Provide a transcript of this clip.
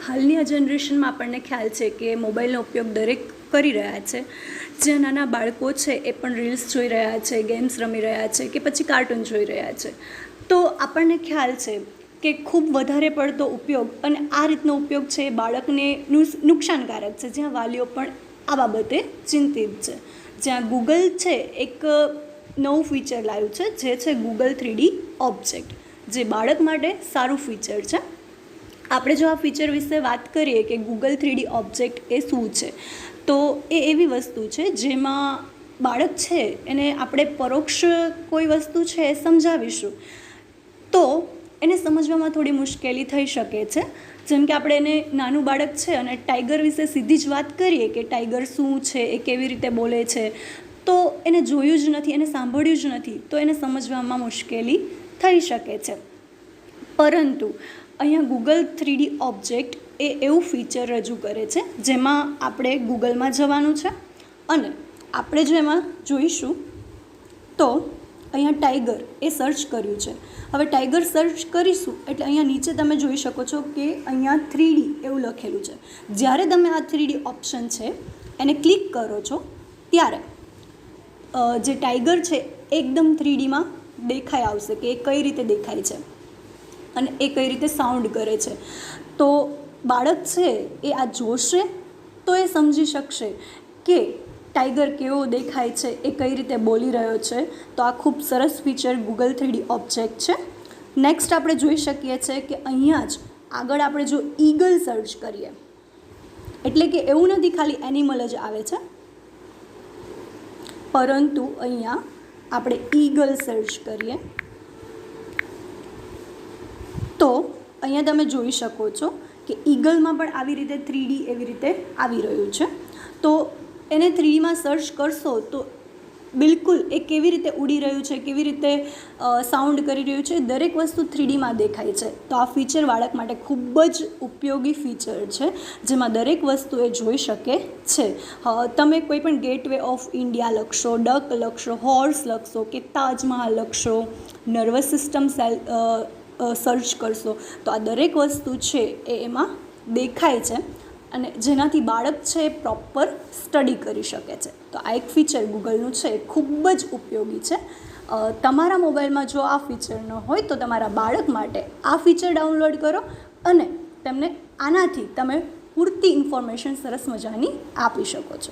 હાલની આ જનરેશનમાં આપણને ખ્યાલ છે કે મોબાઈલનો ઉપયોગ દરેક કરી રહ્યા છે. જે નાના બાળકો છે એ પણ રીલ્સ જોઈ રહ્યા છે, ગેમ્સ રમી રહ્યા છે કે પછી કાર્ટૂન જોઈ રહ્યા છે. તો આપણને ખ્યાલ છે કે ખૂબ વધારે પડતો ઉપયોગ અને આ રીતનો ઉપયોગ છે એ બાળકને નુકસાનકારક છે, જ્યાં વાલીઓ પણ આ બાબતે ચિંતિત છે. જ્યાં ગૂગલ છે એક નવું ફીચર લાવ્યું છે, જે છે ગૂગલ 3D ઓબ્જેક્ટ, જે બાળક માટે સારું ફીચર છે. આપણે જો આ ફીચર વિશે વાત કરીએ કે ગૂગલ 3D ઓબ્જેક્ટ એ શું છે, તો એ એવી વસ્તુ છે જેમાં બાળક છે એને આપણે પરોક્ષ કોઈ વસ્તુ છે એ સમજાવીશું તો એને સમજવામાં થોડી મુશ્કેલી થઈ શકે છે. જેમ કે આપણે એને નાનું બાળક છે અને ટાઈગર વિશે સીધી જ વાત કરીએ કે ટાઈગર શું છે, એ કેવી રીતે બોલે છે, તો એને જોયું જ નથી, એને સાંભળ્યું જ નથી, તો એને સમજવામાં મુશ્કેલી થઈ શકે છે. પરંતુ અહીંયા ગૂગલ 3D ઓબ્જેક્ટ એ એવું ફીચર રજૂ કરે છે જેમાં આપણે ગૂગલમાં જવાનું છે અને આપણે જો એમાં જોઈશું તો અહીંયા ટાઈગર એ સર્ચ કર્યું છે. હવે ટાઈગર સર્ચ કરીશું એટલે અહીંયા નીચે તમે જોઈ શકો છો કે અહીંયા 3D એવું લખેલું છે. જ્યારે તમે આ 3D ઓપ્શન છે એને ક્લિક કરો છો ત્યારે જે ટાઈગર છે એકદમ 3Dમાં દેખાઈ આવશે કે એ કઈ રીતે દેખાય છે અને એ કઈ રીતે સાઉન્ડ કરે છે. તો બાળક છે એ આ જોશે તો એ સમજી શકશે કે ટાઈગર કેવો દેખાય છે, એ કઈ રીતે બોલી રહ્યો છે. તો આ ખૂબ સરસ ફીચર ગૂગલ 3D ઓબ્જેક્ટ છે. નેક્સ્ટ આપણે જોઈ શકીએ છીએ કે અહીંયા જ આગળ આપણે જો ઈગલ સર્ચ કરીએ, એટલે કે એવું નથી ખાલી એનિમલ જ આવે છે, પરંતુ અહીંયા આપણે ઈગલ સર્ચ કરીએ તો અહીંયા તમે જોઈ શકો છો કે ઈગલમાં પણ આવી રીતે 3D એવી રીતે આવી રહ્યું છે. તો એને 3Dમાં સર્ચ કરશો તો બિલકુલ એ કેવી રીતે ઉડી રહ્યું છે, કેવી રીતે સાઉન્ડ કરી રહ્યું છે, દરેક વસ્તુ 3Dમાં દેખાય છે. તો આ ફીચર બાળક માટે ખૂબ જ ઉપયોગી ફીચર છે, જેમાં દરેક વસ્તુ એ જોઈ શકે છે. તમે કોઈ પણ ગેટવે ઓફ ઇન્ડિયા લખશો, ડક લખશો, હોર્સ લખશો કે તાજમહાલ લખશો, નર્વસ સિસ્ટમ સર્ચ કરશો તો આ દરેક વસ્તુ છે એ એમાં દેખાય છે અને જેનાથી બાળક છે એ પ્રોપર સ્ટડી કરી શકે છે. તો આ એક ફીચર ગૂગલનું છે એ ખૂબ જ ઉપયોગી છે. તમારા મોબાઈલમાં જો આ ફીચર ન હોય તો તમારા બાળક માટે આ ફીચર ડાઉનલોડ કરો અને તેમને આનાથી તમે પૂરતી ઇન્ફોર્મેશન સરસ મજાની આપી શકો છો.